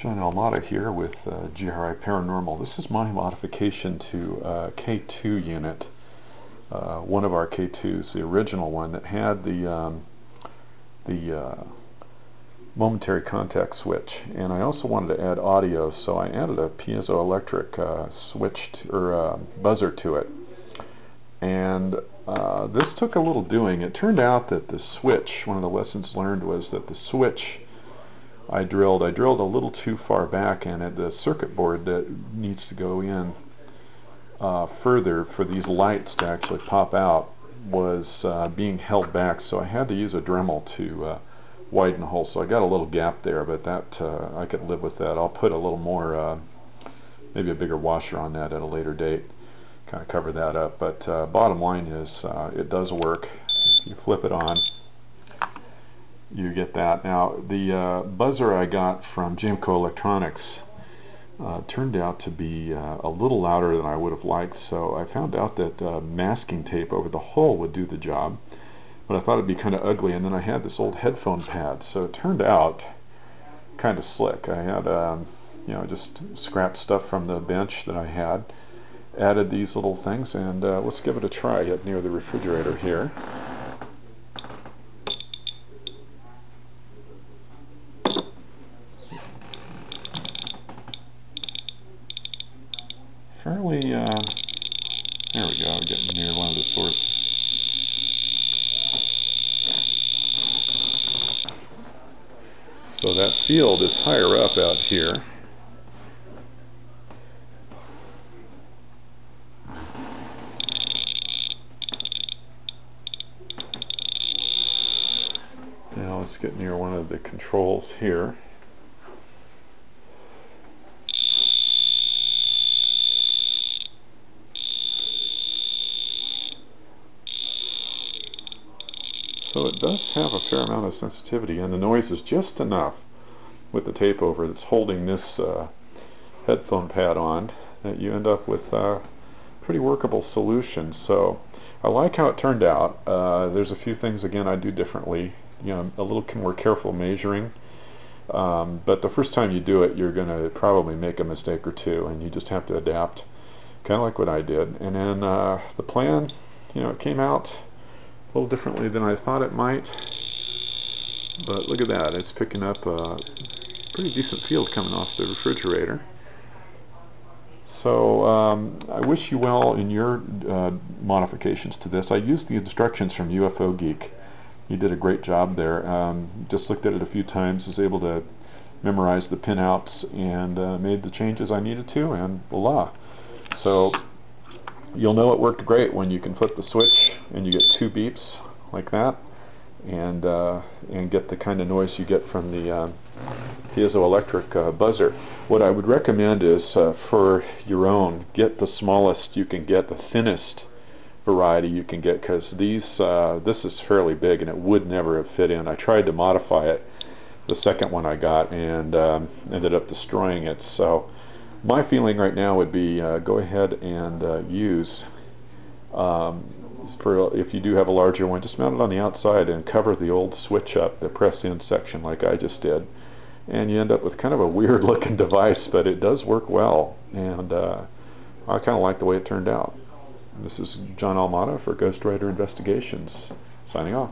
John Almada here with GRI Paranormal. This is my modification to K2 unit. One of our K2s, the original one that had the momentary contact switch, and I also wanted to add audio, so I added a piezoelectric buzzer to it. And this took a little doing. It turned out that the switch, one of the lessons learned was that the switch I drilled a little too far back, and the circuit board that needs to go in further for these lights to actually pop out was being held back, so I had to use a Dremel to widen the hole. So I got a little gap there, but that I could live with that. I'll put a little more, maybe a bigger washer on that at a later date, kind of cover that up. But bottom line is it does work. If you flip it on, you get that. Now the buzzer I got from Jamco Electronics turned out to be a little louder than I would have liked, so I found out that masking tape over the hole would do the job, but I thought it'd be kind of ugly. And then I had this old headphone pad, so it turned out kind of slick. I had just scrapped stuff from the bench that I had, added these little things, and let's give it a try up near the refrigerator here. Fairly, there we go, getting near one of the sources. So that field is higher up out here. Now let's get near one of the controls here. So it does have a fair amount of sensitivity, and the noise is just enough with the tape over that's holding this headphone pad on that you end up with a pretty workable solution. So I like how it turned out. There's a few things again I do differently. A little more careful measuring, but the first time you do it, you're going to probably make a mistake or two, and you just have to adapt, kind of like what I did. And then the plan, it came out a little differently than I thought it might, but look at that, it's picking up a pretty decent field coming off the refrigerator. So I wish you well in your modifications to this. I used the instructions from UFOGeek. He did a great job there. Just looked at it a few times, was able to memorize the pinouts, and made the changes I needed to, and voila. So you'll know it worked great when you can flip the switch and you get two beeps like that, and get the kind of noise you get from the piezoelectric buzzer. What I would recommend is for your own, get the smallest you can get, the thinnest variety you can get, because this is fairly big and it would never have fit in. I tried to modify it, the second one I got, and ended up destroying it. So my feeling right now would be go ahead and use, if you do have a larger one, just mount it on the outside and cover the old switch up, the press in section like I just did, and you end up with kind of a weird looking device, but it does work well, and I kind of like the way it turned out. This is John Almada for Ghostwriter Investigations, signing off.